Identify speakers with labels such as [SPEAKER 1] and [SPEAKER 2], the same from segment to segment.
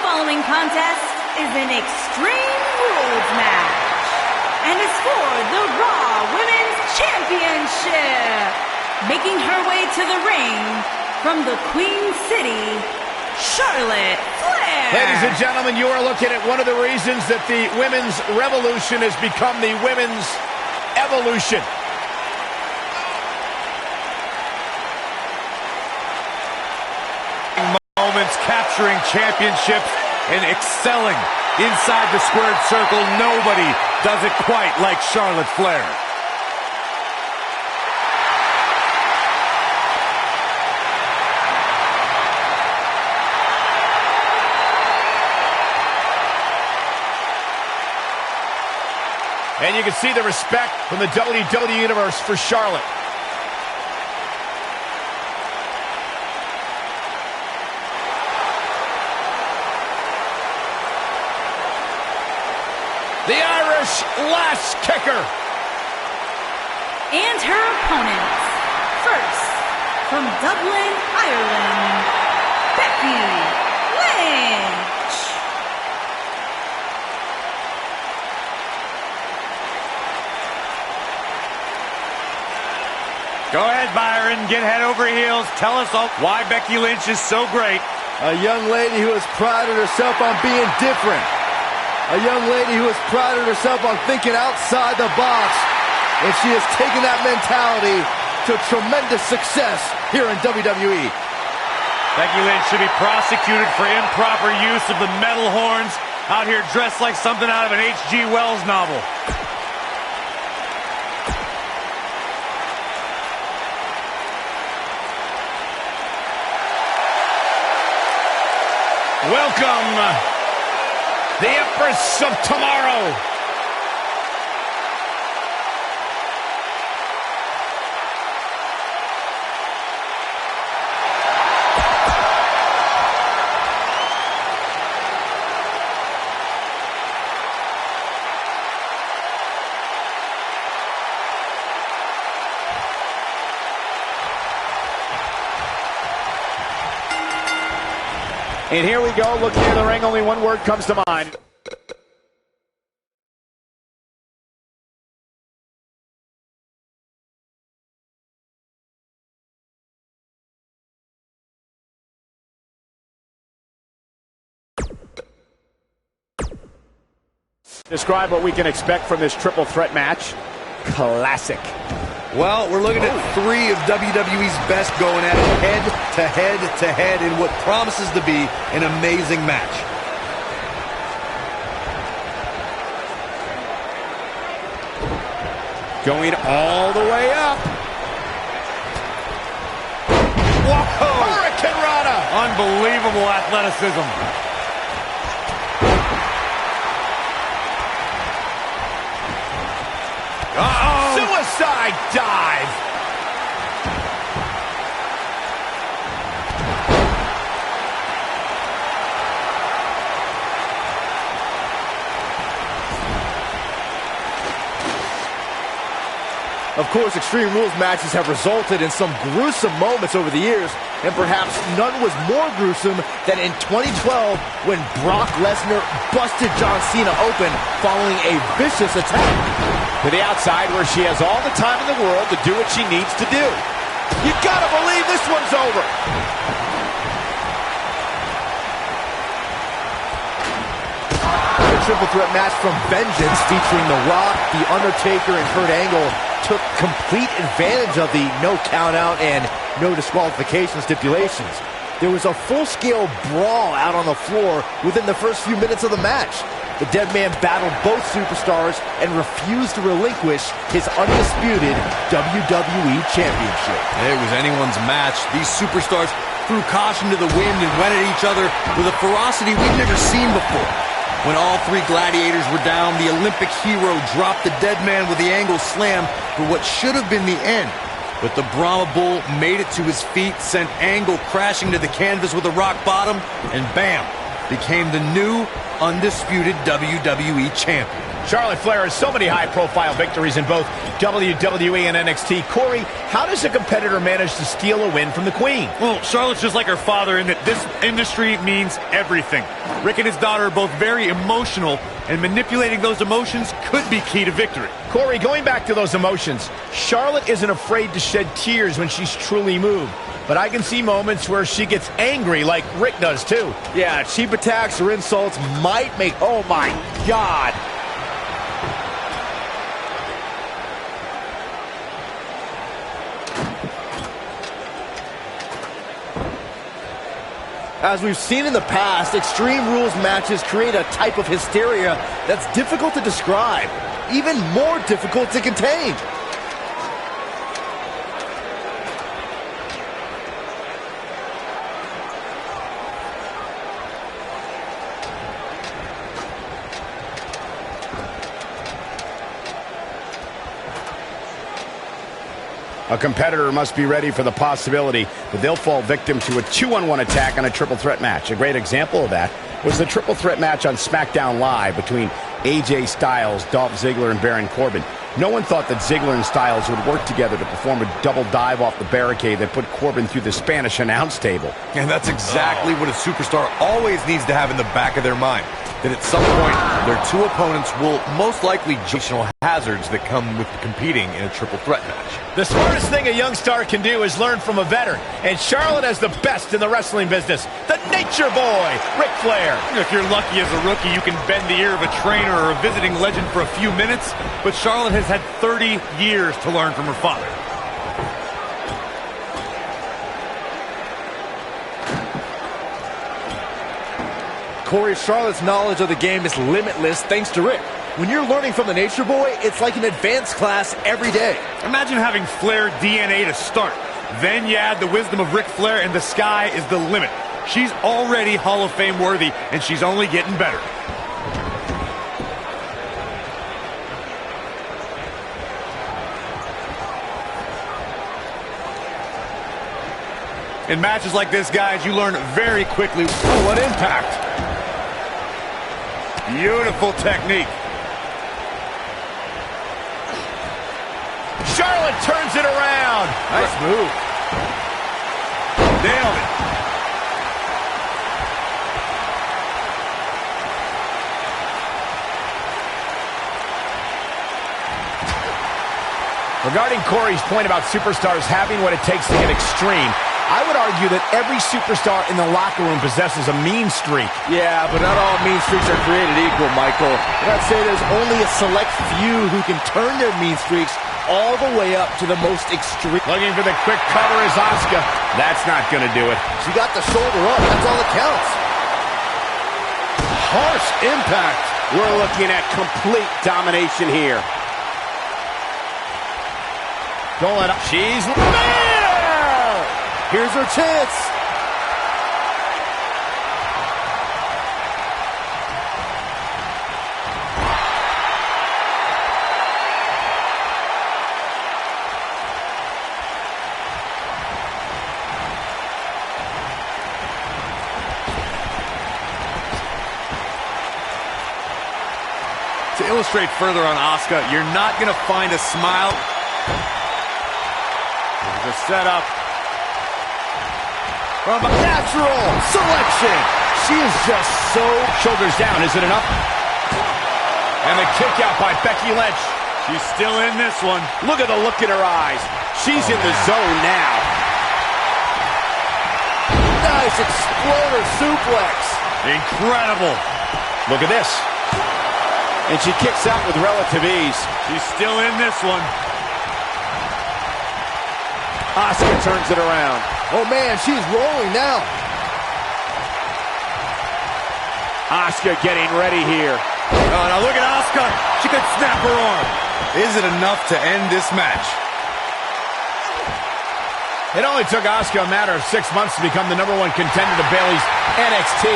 [SPEAKER 1] following contest is an Extreme Rules match and is for the Raw Women's Championship. Making her way to the ring from the Queen City, Charlotte Flair.
[SPEAKER 2] Ladies and gentlemen, you are looking at one of the reasons that the Women's Revolution has become the Women's Evolution.
[SPEAKER 3] Moments capturing championships and excelling inside the squared circle. Nobody does it quite like Charlotte Flair.
[SPEAKER 2] And you can see the respect from the WWE Universe for Charlotte. The Irish lash kicker.
[SPEAKER 1] And her opponents. First, from Dublin, Ireland, Becky Lynch.
[SPEAKER 3] Go ahead, Byron. Get head over heels. Tell us all why Becky Lynch is so great.
[SPEAKER 4] A young lady who has prided herself on being different. A young lady who has prided herself on thinking outside the box. And she has taken that mentality to tremendous success here in WWE.
[SPEAKER 3] Becky Lynch should be prosecuted for improper use of the metal horns, out here dressed like something out of an H.G. Wells novel.
[SPEAKER 2] Welcome, the Empress of Tomorrow. And here we go, looking in the ring, only one word comes to mind. Describe what we can expect from this triple threat match. Classic.
[SPEAKER 4] Well, we're looking at three of WWE's best going at it head in what promises to be an amazing match.
[SPEAKER 2] Going all the way up. Whoa! Hurricane Rana!
[SPEAKER 3] Unbelievable athleticism.
[SPEAKER 2] Uh-oh! Suicide dive!
[SPEAKER 4] Of course, Extreme Rules matches have resulted in some gruesome moments over the years, and perhaps none was more gruesome than in 2012 when Brock Lesnar busted John Cena open following a vicious attack.
[SPEAKER 2] To the outside where she has all the time in the world to do what she needs to do. You gotta believe this one's over.
[SPEAKER 4] The triple threat match from Vengeance featuring The Rock, The Undertaker, and Kurt Angle took complete advantage of the no count-out and no disqualification stipulations. There was a full-scale brawl out on the floor within the first few minutes of the match. The Dead Man battled both superstars and refused to relinquish his undisputed WWE Championship.
[SPEAKER 5] It was anyone's match. These superstars threw caution to the wind and went at each other with a ferocity we've never seen before. When all three gladiators were down, the Olympic hero dropped the Dead Man with the Angle Slam for what should have been the end. But the Brahma Bull made it to his feet, sent Angle crashing to the canvas with a rock bottom, and bam, became the new undisputed WWE Champion.
[SPEAKER 2] Charlotte Flair has so many high-profile victories in both WWE and NXT. Corey, how does a competitor manage to steal a win from the Queen?
[SPEAKER 3] Well, Charlotte's just like her father in that this industry means everything. Rick and his daughter are both very emotional, and manipulating those emotions could be key to victory.
[SPEAKER 2] Corey, going back to those emotions, Charlotte isn't afraid to shed tears when she's truly moved. But I can see moments where she gets angry like Rick does too.
[SPEAKER 4] Yeah, cheap attacks or insults might make... Oh my God! As we've seen in the past, Extreme Rules matches create a type of hysteria that's difficult to describe, even more difficult to contain.
[SPEAKER 2] A competitor must be ready for the possibility that they'll fall victim to a 2-on-1 attack on a triple threat match. A great example of that was the triple threat match on SmackDown Live between AJ Styles, Dolph Ziggler, and Baron Corbin. No one thought that Ziggler and Styles would work together to perform a double dive off the barricade that put Corbin through the Spanish announce table.
[SPEAKER 5] And that's exactly what a superstar always needs to have in the back of their mind. That at some point, their two opponents will most likely situational hazards that come with competing in a triple threat match.
[SPEAKER 2] The smartest thing a young star can do is learn from a veteran, and Charlotte has the best in the wrestling business, the Nature Boy, Ric Flair.
[SPEAKER 3] If you're lucky as a rookie, you can bend the ear of a trainer or a visiting legend for a few minutes, but Charlotte has had 30 years to learn from her father.
[SPEAKER 4] Corey, Charlotte's knowledge of the game is limitless thanks to Rick. When you're learning from the Nature Boy, it's like an advanced class every day.
[SPEAKER 3] Imagine having Flair DNA to start. Then you add the wisdom of Ric Flair, and the sky is the limit. She's already Hall of Fame worthy, and she's only getting better. In matches like this, guys, you learn very quickly. Oh, what impact! Beautiful technique.
[SPEAKER 2] Charlotte turns it around.
[SPEAKER 3] Nice move. Nailed it.
[SPEAKER 2] Regarding Corey's point about superstars having what it takes to get extreme, I would argue that every superstar in the locker room possesses a mean streak.
[SPEAKER 4] Yeah, but not all mean streaks are created equal, Michael. And I'd say there's only a select few who can turn their mean streaks all the way up to the most extreme.
[SPEAKER 2] Looking for the quick cover is Asuka. That's not going to do it.
[SPEAKER 4] She got the shoulder up. That's all that counts.
[SPEAKER 2] Harsh impact. We're looking at complete domination here. Don't let up. She's there!
[SPEAKER 4] Here's her chance.
[SPEAKER 3] To illustrate further on Asuka, you're not going to find a smile. There's a setup.
[SPEAKER 4] From a natural selection. She is just so...
[SPEAKER 2] Shoulders down, is it enough? And the kick out by Becky Lynch.
[SPEAKER 3] She's still in this one.
[SPEAKER 2] Look at the look in her eyes. She's in the zone now.
[SPEAKER 4] Nice exploder suplex.
[SPEAKER 3] Incredible.
[SPEAKER 2] Look at this. And she kicks out with relative ease.
[SPEAKER 3] She's still in this one.
[SPEAKER 2] Asuka turns it around.
[SPEAKER 4] Oh, man, she's rolling now.
[SPEAKER 2] Asuka getting ready here.
[SPEAKER 3] Oh, now look at Asuka. She could snap her arm.
[SPEAKER 5] Is it enough to end this match?
[SPEAKER 2] It only took Asuka a matter of 6 months to become the #1 contender to Bayley's NXT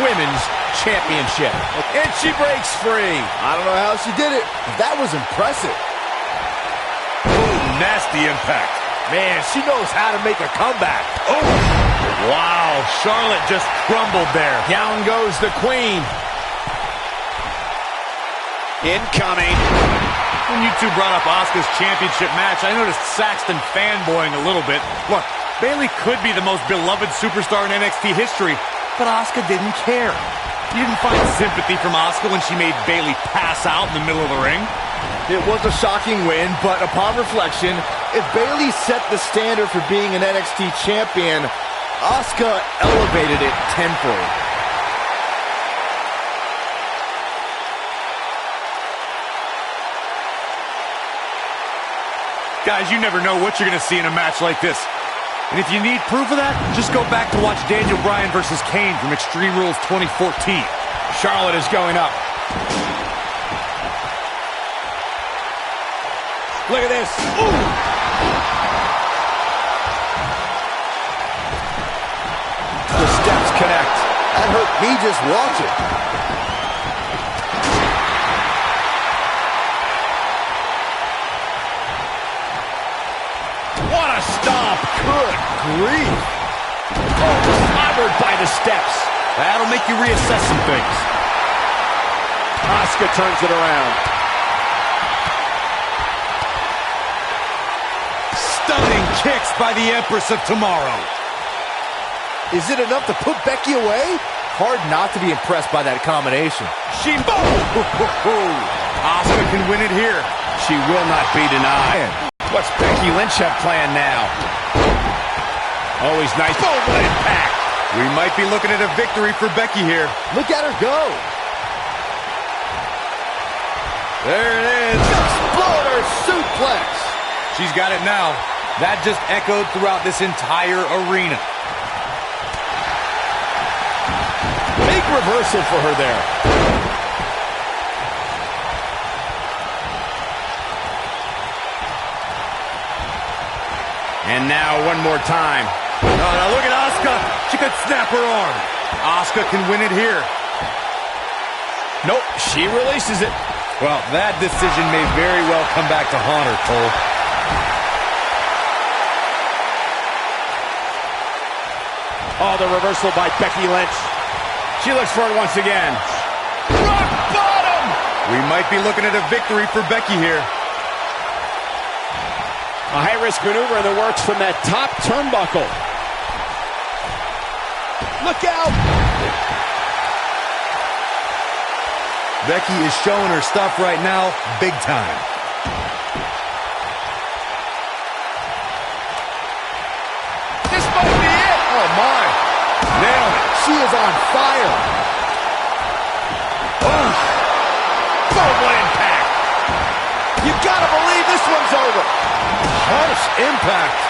[SPEAKER 2] Women's Championship. And she breaks free.
[SPEAKER 4] I don't know how she did it, but that was impressive.
[SPEAKER 3] Ooh, nasty impact.
[SPEAKER 4] Man, she knows how to make a comeback.
[SPEAKER 3] Oh, wow. Charlotte just crumbled there.
[SPEAKER 2] Down goes the Queen. Incoming.
[SPEAKER 3] When you two brought up Asuka's championship match, I noticed Saxton fanboying a little bit. Look, Bayley could be the most beloved superstar in NXT history, but Asuka didn't care. You didn't find sympathy from Asuka when she made Bayley pass out in the middle of the ring.
[SPEAKER 4] It was a shocking win, but upon reflection, if Bayley set the standard for being an NXT champion, Asuka elevated it tenfold.
[SPEAKER 3] Guys, you never know what you're going to see in a match like this. And if you need proof of that, just go back to watch Daniel Bryan versus Kane from Extreme Rules 2014.
[SPEAKER 2] Charlotte is going up. Look at this. Ooh. The steps connect.
[SPEAKER 4] That hurt me just watching.
[SPEAKER 2] What a stomp. Good grief. Oh, clobbered by the steps.
[SPEAKER 3] That'll make you reassess some things.
[SPEAKER 2] Asuka turns it around.
[SPEAKER 3] Stunning kicks by the Empress of Tomorrow.
[SPEAKER 4] Is it enough to put Becky away? Hard not to be impressed by that combination.
[SPEAKER 3] She... Asuka can win it here.
[SPEAKER 2] She will not be denied. What's Becky Lynch have planned now? Always nice. Boom, what impact.
[SPEAKER 3] We might be looking at a victory for Becky here.
[SPEAKER 4] Look at her go.
[SPEAKER 3] There it is.
[SPEAKER 4] Exploder suplex.
[SPEAKER 3] She's got it now. That just echoed throughout this entire arena.
[SPEAKER 2] Big reversal for her there. And now one more time.
[SPEAKER 3] Oh, now look at Asuka. She could snap her arm. Asuka can win it here.
[SPEAKER 2] Nope, she releases it.
[SPEAKER 3] Well, that decision may very well come back to haunt her, Cole.
[SPEAKER 2] Oh, the reversal by Becky Lynch. She looks for it once again. Rock bottom!
[SPEAKER 3] We might be looking at a victory for Becky here.
[SPEAKER 2] A high-risk maneuver in the works from that top turnbuckle. Look out!
[SPEAKER 5] Becky is showing her stuff right now, big time.
[SPEAKER 2] This might be it!
[SPEAKER 4] Oh, my.
[SPEAKER 2] Nailed it.
[SPEAKER 4] She is on fire.
[SPEAKER 2] Oh! Boom, what impact!
[SPEAKER 4] You gotta believe this one's over.
[SPEAKER 2] Harsh impact.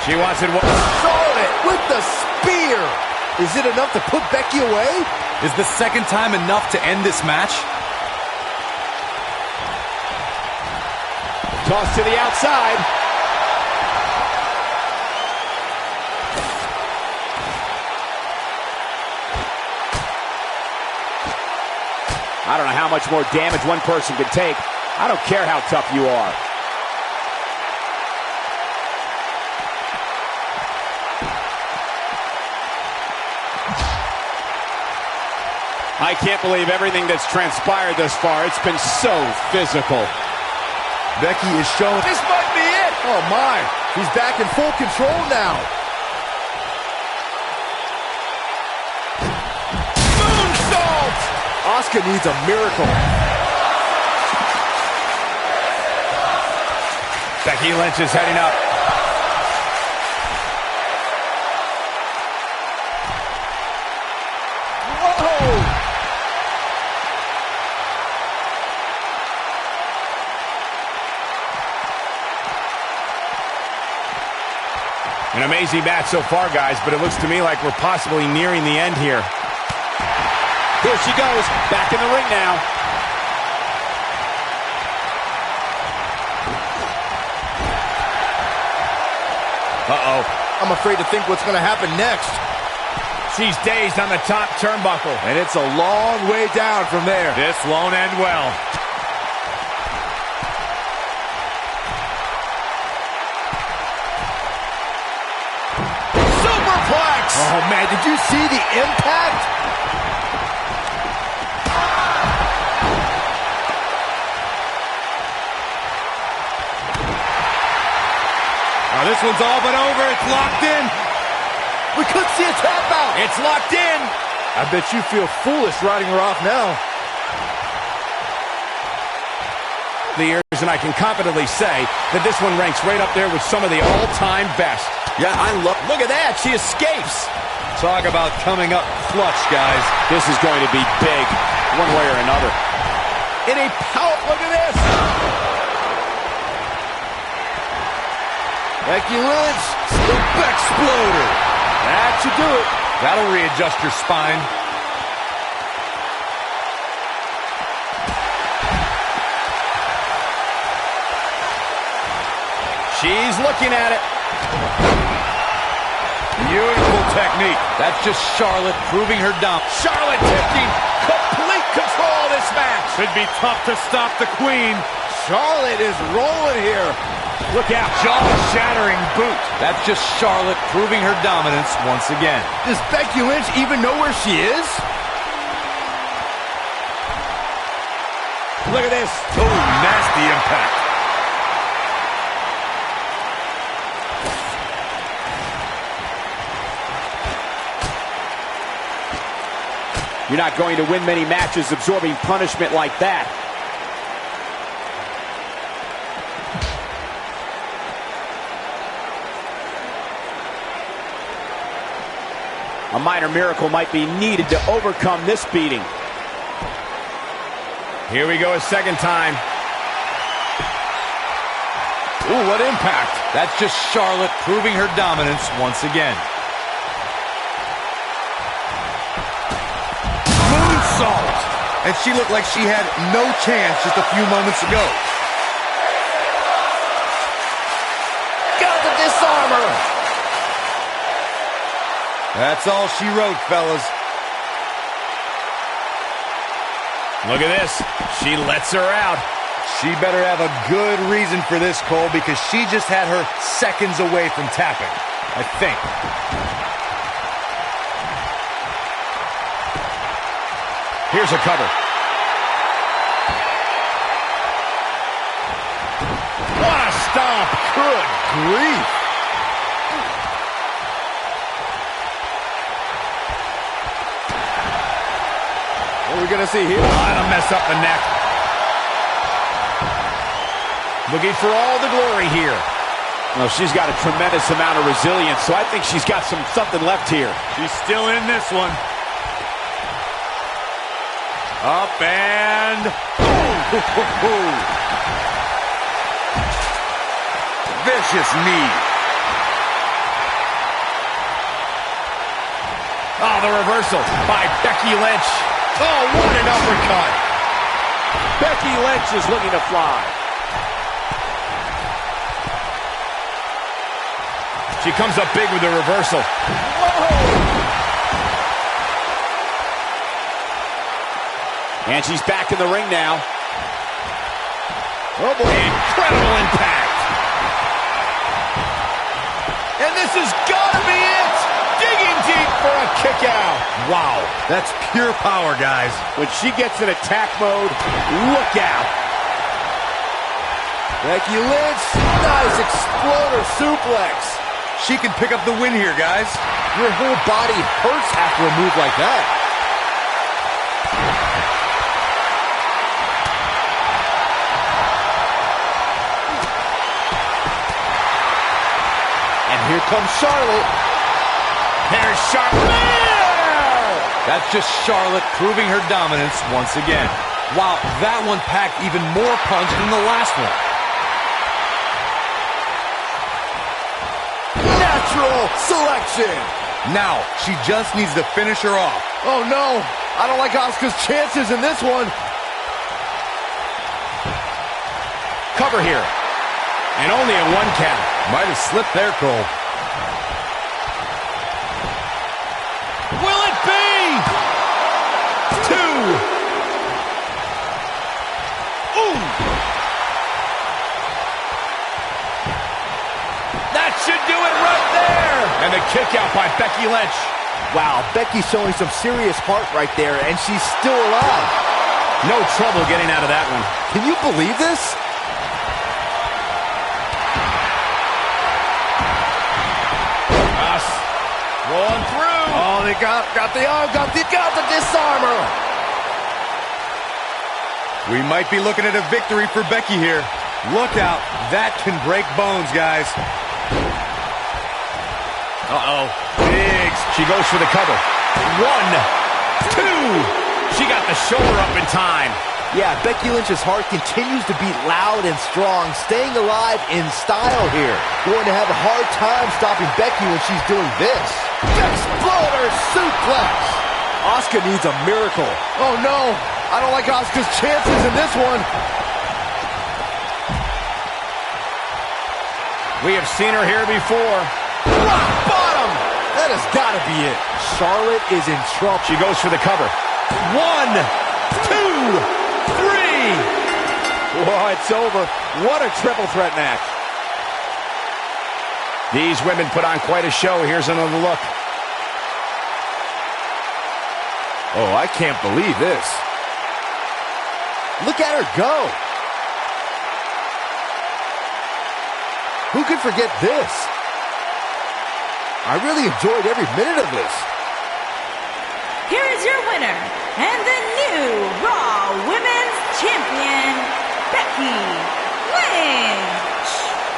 [SPEAKER 2] She wants it.
[SPEAKER 4] Charlotte with the spear. Is it enough to put Becky away?
[SPEAKER 5] Is the second time enough to end this match?
[SPEAKER 2] Toss to the outside. I don't know how much more damage one person can take. I don't care how tough you are. I can't believe everything that's transpired thus far. It's been so physical.
[SPEAKER 5] Becky is showing...
[SPEAKER 2] This might be it!
[SPEAKER 4] Oh, my. He's back in full control now.
[SPEAKER 2] Moonsault!
[SPEAKER 4] Asuka needs a miracle.
[SPEAKER 2] Becky Lynch is heading up.
[SPEAKER 4] Whoa!
[SPEAKER 2] An amazing match so far, guys, but it looks to me like we're possibly nearing the end here. Here she goes, back in the ring now. Uh-oh.
[SPEAKER 4] I'm afraid to think what's going to happen next.
[SPEAKER 2] She's dazed on the top turnbuckle.
[SPEAKER 4] And it's a long way down from there.
[SPEAKER 3] This won't end well.
[SPEAKER 2] Superplex!
[SPEAKER 4] Oh, man, did you see the impact?
[SPEAKER 3] this one's all but over. It's locked in.
[SPEAKER 4] We could see a tap out.
[SPEAKER 3] It's locked in.
[SPEAKER 4] I bet you feel foolish riding her off now.
[SPEAKER 2] The years, and I can confidently say that this one ranks right up there with some of the all-time best.
[SPEAKER 5] Yeah,
[SPEAKER 2] Look at that. She escapes.
[SPEAKER 3] Talk about coming up clutch, guys.
[SPEAKER 2] This is going to be big, one way or another. In a power, look at this.
[SPEAKER 4] Becky Lynch,
[SPEAKER 5] the Bexploder.
[SPEAKER 4] that should do it.
[SPEAKER 3] That'll readjust your spine.
[SPEAKER 2] She's looking at it.
[SPEAKER 3] Beautiful technique.
[SPEAKER 5] That's just Charlotte proving her dominance.
[SPEAKER 2] Charlotte taking complete control of this match.
[SPEAKER 3] Could be tough to stop the Queen.
[SPEAKER 4] Charlotte is rolling here.
[SPEAKER 3] Look out, jaw-shattering boot.
[SPEAKER 5] That's just Charlotte proving her dominance once again.
[SPEAKER 4] Does Becky Lynch even know where she is?
[SPEAKER 2] Look at this.
[SPEAKER 3] Oh, nasty impact.
[SPEAKER 2] You're not going to win many matches absorbing punishment like that. A minor miracle might be needed to overcome this beating. Here we go a second time.
[SPEAKER 5] Ooh, what impact. That's just Charlotte proving her dominance once again. Moonsault. And she looked like she had no chance just a few moments ago.
[SPEAKER 4] Got the disarmer.
[SPEAKER 5] That's all she wrote, fellas.
[SPEAKER 2] Look at this. She lets her out.
[SPEAKER 3] She better have a good reason for this, Cole, because she just had her seconds away from tapping, I think.
[SPEAKER 2] Here's a cover. What a stomp. Good grief.
[SPEAKER 4] What are we going to see here?
[SPEAKER 2] That'll mess up the neck. Looking for all the glory here. Well, she's got a tremendous amount of resilience, so I think she's got something left here.
[SPEAKER 3] She's still in this one. Up and... Vicious knee.
[SPEAKER 2] Oh, the reversal by Becky Lynch. Oh, what an uppercut. Becky Lynch is looking to fly. She comes up big with the reversal. Whoa! And she's back in the ring now. Oh boy, incredible impact. And this has got to be it. Digging deep for a kick out.
[SPEAKER 3] Wow, that's pure power, guys.
[SPEAKER 2] When she gets in attack mode, look out.
[SPEAKER 4] Becky Lynch, nice exploder suplex.
[SPEAKER 5] She can pick up the win here, guys.
[SPEAKER 4] Your whole body hurts after a move like that. And here comes Charlotte.
[SPEAKER 2] There's Charlotte.
[SPEAKER 5] That's just Charlotte proving her dominance once again. Wow, that one packed even more punch than the last one.
[SPEAKER 4] Natural selection.
[SPEAKER 5] Now, she just needs to finish her off.
[SPEAKER 4] Oh no, I don't like Asuka's chances in this one.
[SPEAKER 2] Cover here. And only a one count.
[SPEAKER 5] Might have slipped there, Cole.
[SPEAKER 2] Will it be? 2. Ooh. That should do it right there. And the kick out by Becky Lynch.
[SPEAKER 4] Wow, Becky's showing some serious heart right there, and she's still alive.
[SPEAKER 2] No trouble getting out of that one.
[SPEAKER 4] Can you believe this?
[SPEAKER 2] Rolling through.
[SPEAKER 4] Oh, they got the disarmer.
[SPEAKER 5] We might be looking at a victory for Becky here. Look out. That can break bones, guys.
[SPEAKER 2] Uh-oh. Biggs. She goes for the cover. 1, 2. She got the shoulder up in time.
[SPEAKER 4] Yeah, Becky Lynch's heart continues to beat loud and strong, staying alive in style here. Going to have a hard time stopping Becky when she's doing this. Exploder suplex. Asuka needs a miracle. Oh no, I don't like Asuka's chances in this one.
[SPEAKER 2] We have seen her here before.
[SPEAKER 4] Rock bottom. That has got to be it. Charlotte is in trouble.
[SPEAKER 2] She goes for the cover.
[SPEAKER 4] 1, 2, 3. Oh, it's over. What a triple threat match.
[SPEAKER 2] These women put on quite a show. Here's another look.
[SPEAKER 4] Oh, I can't believe this. Look at her go. Who could forget this? I really enjoyed every minute of this.
[SPEAKER 1] Here is your winner, and the new Raw Women's Champion, Becky Lynch.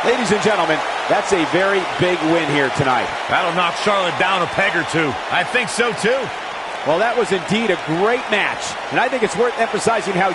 [SPEAKER 6] Ladies and gentlemen, that's a very big win here tonight.
[SPEAKER 3] That'll knock Charlotte down a peg or two.
[SPEAKER 2] I think so, too.
[SPEAKER 6] Well, that was indeed a great match, and I think it's worth emphasizing how